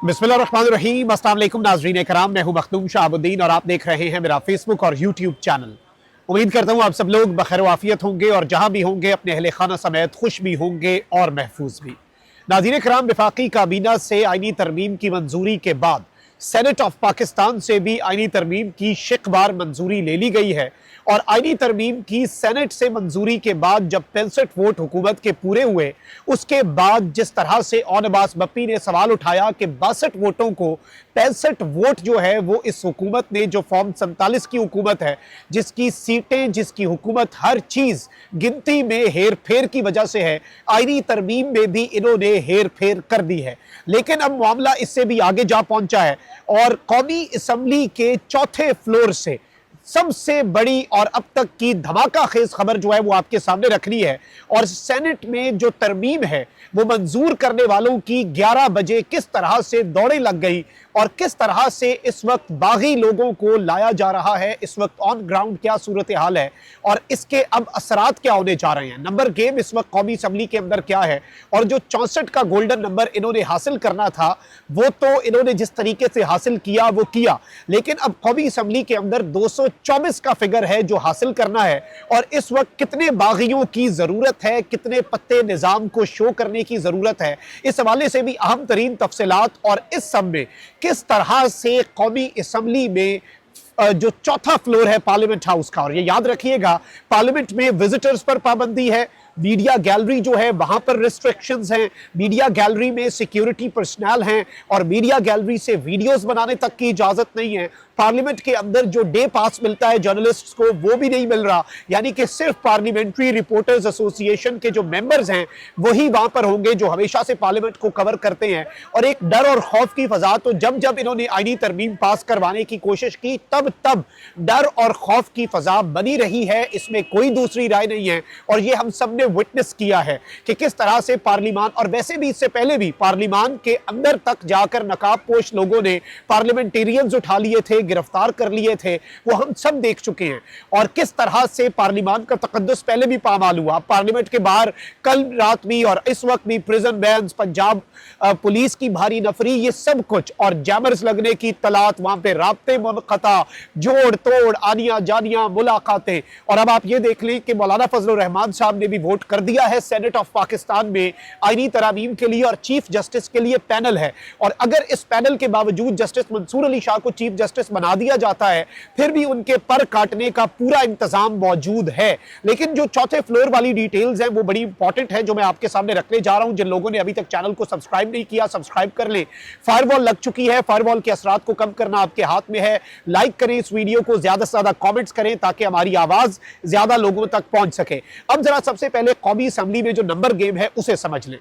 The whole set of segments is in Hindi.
बिस्मिल्लाहिर्रहमानिर्रहीम। अस्सलाम वालेकुम नाज़रीन कराम, मैं हूं मखदूम शाहबुद्दीन और आप देख रहे हैं मेरा फेसबुक और यूट्यूब चैनल। उम्मीद करता हूं आप सब लोग बखैर वाफियत होंगे और जहां भी होंगे अपने अहले खाना समेत खुश भी होंगे और महफूज भी। नाज़रीन कराम, वफाकी काबीना से आईनी तरमीम की मंजूरी के बाद सेनेट ऑफ पाकिस्तान से भी आईनी तरमीम की शिकबार मंजूरी ले ली गई है और आईनी तरमीम की सेनेट से मंजूरी के बाद जब 65 वोट हुकूमत के पूरे हुए, उसके बाद जिस तरह से ऑन अब्बास बप्पी ने सवाल उठाया कि 62 वोटों को 65 वोट जो है वो इस हुकूमत ने, जो फॉर्म 47 की हुकूमत है, जिसकी सीटें, जिसकी हुकूमत, हर चीज गिनती में हेर फेर की वजह से है, आईनी तरमीम में भी इन्होंने हेर फेर कर दी है। लेकिन अब मामला इससे भी आगे जा पहुंचा है और कौमी असम्बली के चौथे फ्लोर से सबसे बड़ी और अब तक की धमाका खेज खबर जो है वो आपके सामने रखनी है। और सेनेट में जो तरमीम है वो मंजूर करने वालों की 11 बजे किस तरह से दौड़े लग गई और किस तरह से इस वक्त बागी लोगों को लाया जा रहा है, इस वक्त ऑन ग्राउंड क्या सूरत हाल है और इसके अब असरात क्या होने जा रहे हैं। नंबर गेम इस वक्त कौमी असम्बली के अंदर क्या है और जो 64 का गोल्डन नंबर इन्होंने हासिल करना था वो तो इन्होंने जिस तरीके से हासिल किया वो किया, लेकिन अब कौमी असम्बली के अंदर 224 का फिगर है जो हासिल करना है। और इस वक्त कितने बागियों की जरूरत है, कितने पत्ते निजाम को शो करने की जरूरत है, इस हवाले से भी अहम तरीन तफसीलात और इस सब में किस तरह से कौमी असम्बली में जो चौथा फ्लोर है पार्लियामेंट हाउस का, और ये याद रखिएगा पार्लियामेंट में विजिटर्स पर पाबंदी है, मीडिया गैलरी जो है वहां पर रिस्ट्रिक्शंस हैं, मीडिया गैलरी में सिक्योरिटी पर्सनल हैं और मीडिया गैलरी से वीडियोस बनाने तक की इजाजत नहीं है। पार्लियामेंट के अंदर जो डे पास मिलता है जर्नलिस्ट्स को वो भी नहीं मिल रहा, यानी कि सिर्फ पार्लियामेंट्री रिपोर्टर्स एसोसिएशन के जो मेंबर्स हैं वही वहां पर होंगे जो हमेशा से पार्लियामेंट को कवर करते हैं। और एक डर और खौफ की फजा, तो जब जब इन्होंने आईनी तरमीम पास करवाने की कोशिश की तब तब डर और खौफ की फजा बनी रही है, इसमें कोई दूसरी राय नहीं है। और ये हम सब ने विटनेस किया है कि किस तरह से पार्लियामान, और वैसे भी इससे पहले भी पार्लियामान के अंदर तक जाकर नकाबपोश लोगों ने पार्लियामेंटेरियंस उठा लिए थे, गिरफ्तार कर लिए थे, वो हम सब देख चुके हैं। और किस तरह से पार्लियामान का तकद्दुस पहले भी पामाल हुआ, पार्लियामेंट के बाहर कल रात भी और इस वक्त भी प्रिजन बैन्स, पंजाब पुलिस की भारी नफरी, ये सब कुछ, और जैमर्स लगने की तलात, वहां पे राब्ते मुनक़ता, जोड़ तोड़, आनिया जानिया, मुलाकातें। और अब आप ये देख लें कि मौलाना फजलुर रहमान साहब ने भी वोट कर दिया है सेनेट ऑफ पाकिस्तान में आईनी तरामीम के लिए, और चीफ जस्टिस के लिए पैनल है। और अगर इस पैनल के बावजूद जस्टिस मंसूर अली शाह को चीफ जस्टिस बना दिया जाता है, फिर भी उनके पर काटने का पूरा इंतजाम मौजूद है। लेकिन जो चौथे फ्लोर वाली डिटेल्स हैं वो बड़ी इंपॉर्टेंट है, जो मैं आपके सामने रखने जा रहा हूं। जिन लोगों ने अभी तक चैनल को सब्सक्राइब नहीं किया, सब्सक्राइब कर लें। फायरवॉल लग चुकी है, फायरवॉल के असरात को कम करना आपके हाथ में है। लाइक करें इस वीडियो को, ज्यादा से ज्यादा कॉमेंट्स करें ताकि हमारी आवाज ज्यादा लोगों तक पहुंच सके। अब जरा सबसे पहले कौमी असम्बली में जो नंबर गेम है उसे समझ लें।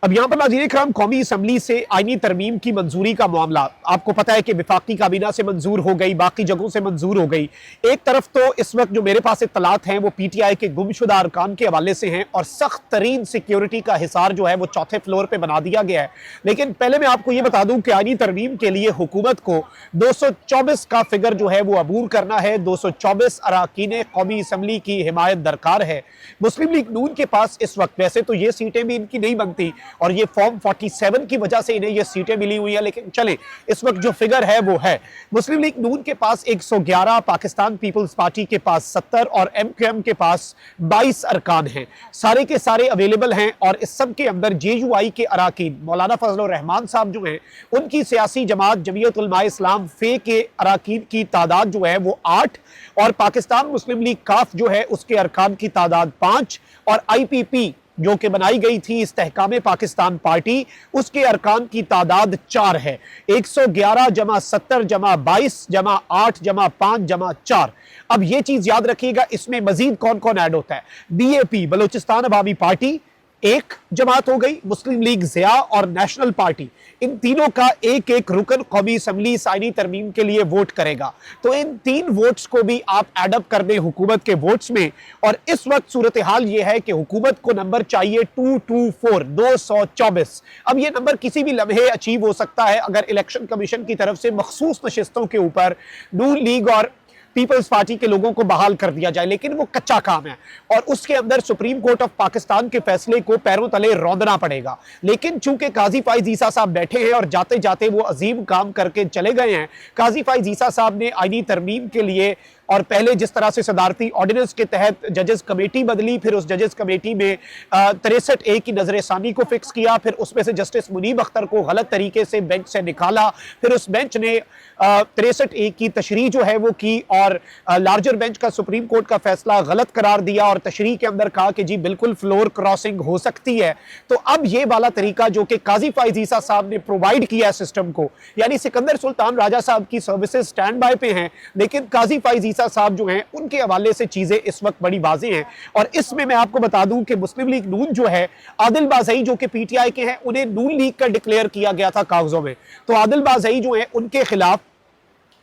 अब यहां पर नाज़रीन इकराम, कौमी असम्बली से आईनी तरमीम की मंजूरी का मामला आपको पता है कि वफाकी काबीना से मंजूर हो गई, बाकी जगहों से मंजूर हो गई। एक तरफ तो इस वक्त जो मेरे पास इत्तलात हैं वो पीटीआई के गुमशुदा अरकान के हवाले से हैं और सख्त तरीन सिक्योरिटी का हिसार जो है वो चौथे फ्लोर पर बना दिया गया है। लेकिन पहले मैं आपको ये बता दूं कि आईनी तरमीम के लिए हुकूमत को 224 का फिगर जो है वो अबूर करना है। 224 अराकीन कौमी असम्बली की हिमायत दरकार है। मुस्लिम लीग नून के पास इस वक्त, वैसे तो ये सीटें भी इनकी नहीं बनती और ये फॉर्म 47 की वजह से इन्हें ये सीटें मिली हुई है, लेकिन चले इस वक्त जो फिगर है वो है मुस्लिम लीग नून के पास 111, पाकिस्तान पीपल्स पार्टी के पास 70 और एमक्यूएम के पास 22 अरकान हैं। सारे के सारे अवेलेबल हैं और इस सब के अंदर जेयूआई के अराकीन मौलाना फजलुर रहमान साहब जो हैं, उनकी सियासी जमात जमीयत उलमा इस्लाम फे के अराकीन की तादाद जो है वो 8 और पाकिस्तान मुस्लिम लीग काफ जो है उसके अरकान की तादाद 5 और IPP जो कि बनाई गई थी इस्तेहकाम पाकिस्तान पार्टी, उसके अरकान की तादाद 4 है। 111 जमा 70 जमा 22 जमा 8 जमा 5 जमा 4। अब ये चीज याद रखिएगा, इसमें मजीद कौन कौन ऐड होता है। BAP बलोचिस्तान अवामी पार्टी एक जमात हो गई, मुस्लिम लीग ज़िया और नेशनल पार्टी, इन तीनों का एक एक रुकन कौमी असम्बली आईनी तरमीम के लिए वोट करेगा। तो इन 3 वोट्स को भी आप एडअप कर दें हुकूमत के वोट्स में। और इस वक्त सूरत हाल ये है कि हुकूमत को नंबर चाहिए 224, 224। अब ये नंबर किसी भी लम्हे अचीव हो सकता है अगर इलेक्शन कमीशन की तरफ से मखसूस नशिस्तों के ऊपर नून लीग और पीपल्स पार्टी के लोगों को बहाल कर दिया जाए, लेकिन वो कच्चा काम है और उसके अंदर सुप्रीम कोर्ट ऑफ पाकिस्तान के फैसले को पैरों तले रौंदना पड़ेगा। लेकिन चूंकि काजी फाइज ईसा साहब बैठे हैं और जाते जाते वो अजीम काम करके चले गए हैं। काजी फाइज ईसा साहब ने आईनी तरमीम के लिए और पहले जिस तरह से सदारती ऑर्डिनेंस के तहत जजेस कमेटी बदली, फिर उस जजेस कमेटी में 63A की नजरसानी को फिक्स किया, फिर उसमें से जस्टिस मुनीब अख्तर को गलत तरीके से बेंच से निकाला, फिर उस बेंच ने 63A की तशरीह जो है वो की और लार्जर बेंच का सुप्रीम कोर्ट का फैसला गलत करार दिया और तशरीह के अंदर कहा कि जी बिल्कुल फ्लोर क्रॉसिंग हो सकती है। तो अब ये वाला तरीका जो कि काजी फाइज ईसा साहब ने प्रोवाइड किया सिस्टम को, यानी सिकंदर सुल्तान राजा साहब की सर्विसेज स्टैंड बाय पे हैं, लेकिन काजी फाइज साहब जो हैं उनके हवाले से चीजें इस वक्त बड़ी वाज़ेह हैं। और इसमें मैं आपको बता दूं कि मुस्लिम लीग नून जो है, आदिल बाज़ई जो कि पीटीआई के हैं, उन्हें नून लीग का डिक्लेयर किया गया था कागजों में, तो आदिल बाज़ई जो है उनके खिलाफ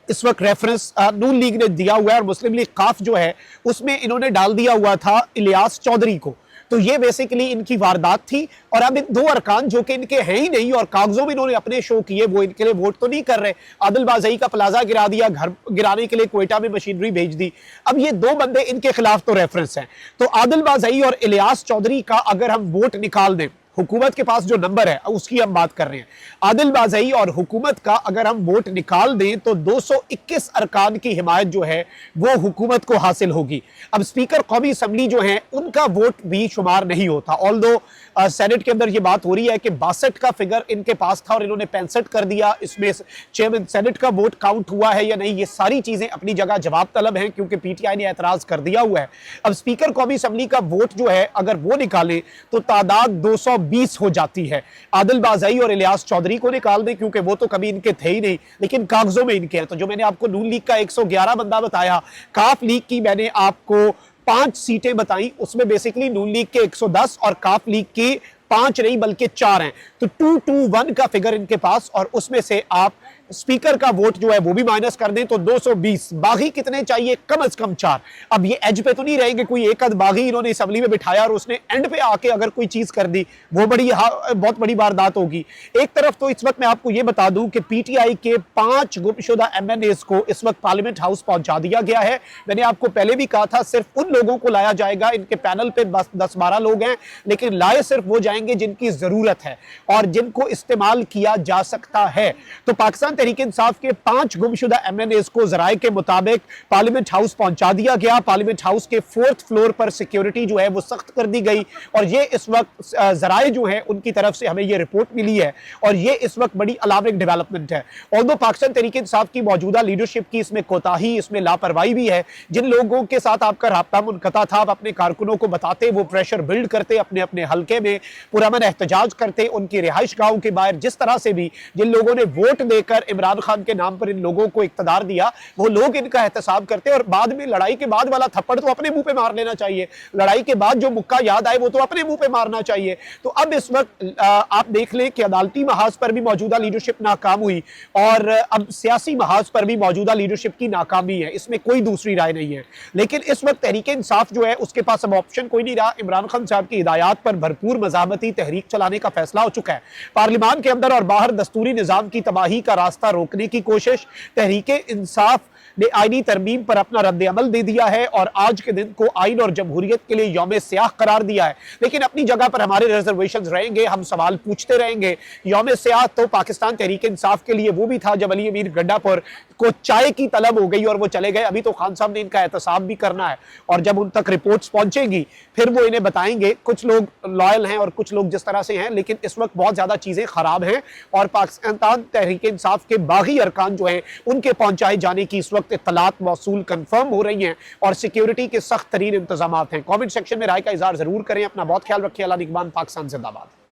इस वक्त रेफरेंस नून लीग ने दिया हुआ है और मुस्लिम लीग काफ जो है उसमें इन्होंने डाल दिया हुआ था इलियास चौधरी को। तो ये बेसिकली इनकी वारदात थी और अब इन दो अरकान जो कि इनके हैं ही नहीं और कागजों में इन्होंने अपने शो किए, वो इनके लिए वोट तो नहीं कर रहे। आदिल बाज़ई का प्लाजा गिरा दिया, घर गिराने के लिए क्वेटा में मशीनरी भेज दी। अब ये दो बंदे इनके खिलाफ तो रेफरेंस हैं। तो आदिल बाज़ई और इलियास चौधरी का अगर हम वोट निकाल दें, हुकूमत के पास जो नंबर है उसकी हम बात कर रहे हैं, आदिल बाज़ई और हुकूमत का अगर हम वोट निकाल दें तो 221 अरकान की हिमायत जो है वो हुकूमत को हासिल होगी। अब स्पीकर कौमी असम्बली जो है उनका वोट भी शुमार नहीं होता, ऑल्दो सेनेट के अंदर ये बात हो रही है कि 62 का फिगर इनके पास था और इन्होंने 65 कर दिया। इसमें चेयरमैन सेनेट का वोट काउंट हुआ है या नहीं, ये सारी चीजें अपनी जगह जवाब तलब हैं क्योंकि पीटीआई ने एतराज कर दिया हुआ है। अब स्पीकर कौमी असम्बली का वोट जो है अगर वो निकाले तो तादाद 220 हो जाती है। आदिल बाज़ई और इलियास चौधरी को निकाल दें क्योंकि वो तो कभी इनके थे ही नहीं, लेकिन कागजों में इनके हैं। तो जो मैंने आपको नून लीग का 111 बंदा बताया, काफ लीग की मैंने आपको 5 सीटें बताई, उसमें बेसिकली नून लीग के 110 और काफ लीग की 5 नहीं बल्कि 4 हैं। तो 221 का फिगर इनके पास और उसमें से आप स्पीकर का वोट जो है वो भी माइनस कर दें तो 220, बागी कितने चाहिए, कम से कम 4। अब ये एज पे तो नहीं रहेंगे, कोई एक आध बागी इन्होंने असेंबली में बिठाया और उसने एंड पे आके अगर कोई चीज कर दी वो बहुत बड़ी वारदात होगी। एक तरफ तो इस वक्त मैं आपको ये बता दूं कि पीटीआई के 5 गुमशुदा एमएनएस को इस वक्त पार्लियामेंट हाउस पहुंचा दिया गया है। मैंने आपको पहले भी कहा था सिर्फ उन लोगों को लाया जाएगा, इनके पैनल पे बस 10-12 लोग हैं, लेकिन लाए सिर्फ वो जाएंगे जिनकी जरूरत है और जिनको इस्तेमाल किया जा सकता है। तो पाकिस्तान तहरीक इंसाफ के 5 गुमशुदा एमएनएस को जराए के मुताबिक पार्लियामेंट हाउस पहुंचा दिया गया। पार्लियामेंट हाउस के 4th फ्लोर पर सिक्योरिटी जो है वो सख्त कर दी गई और ये इस वक्त जराए जो है उनकी तरफ से हमें ये रिपोर्ट मिली है और ये इस वक्त बड़ी अलार्मिंग डेवलपमेंट है। ऑल्दो पाकिस्तान तहरीक इंसाफ की मौजूदा लीडरशिप की इसमें कोताही, इसमें लापरवाही भी है। जिन लोगों के साथ आपका राब्ता मुनक़ता था, आप अपने कारकुनों को बताते, वो प्रेशर बिल्ड करते, अपने अपने हल्के में पुरअमन एहतजाज करते, उनकी रिहाइश गाहों के बाहर, जिस तरह से भी जिन लोगों ने वोट देकर इमरान खान के नाम पर इन लोगों को इक्तदार दिया, वो लोग इनका एहतसाब करते और बाद में लड़ाई के बाद वाला थप्पड़ तो अपने मुंह पे मार लेना चाहिए। लड़ाई के बाद जो मुक्का याद आए वो तो अपने मुंह पे मारना चाहिए। तो अब इस वक्त आप देख लें कि अदालती महाज पर भी मौजूदा लीडरशिप नाकाम हुई और अब सियासी महाज पर भी मौजूदा लीडरशिप की नाकामी है, इसमें कोई दूसरी राय नहीं है। लेकिन इस वक्त तहरीक इंसाफ जो है उसके पास अब ऑप्शन कोई नहीं रहा। इमरान खान साहब की हिदायत पर भरपूर मज़ामती तहरीक चलाने का फैसला हो चुका है। पार्लियामान के अंदर और बाहर दस्तूरी निज़ाम की तबाही का रास्ता रोकने की कोशिश तहरीक इंसाफ ने आईनी तरमीम पर अपना रद्द-ए-अमल दे दिया है और आज के दिन को आइन और जमहूरियत के लिए यौम स्याह करार दिया है। लेकिन अपनी जगह पर हमारे रिजर्वेशन रहेंगे, हम सवाल पूछते रहेंगे। यौम स्याह तो पाकिस्तान तहरीक इंसाफ के लिए वो भी था जब अली अमीर गड्ढापुर को चाय की तलब हो गई और वो चले गए। अभी तो खान साहब ने इनका एहतसाब भी करना है और जब उन तक रिपोर्ट्स पहुंचेंगी फिर वो इन्हें बताएंगे। कुछ लोग लॉयल हैं और कुछ लोग जिस तरह से हैं, लेकिन इस वक्त बहुत ज्यादा चीजें खराब हैं और पाकिस्तान तहरीक इंसाफ के बागी अरकान जो हैं उनके पहुंचाए जाने की इस वक्त इत्तलात मौसूल कंफर्म हो रही हैं और सिक्योरिटी के सख्त तरीन इंतजाम हैं। कमेंट सेक्शन में राय का इजहार जरूर करें। अपना बहुत ख्याल रखिए। अल्लाह निगहबान। पाकिस्तान जिंदाबाद।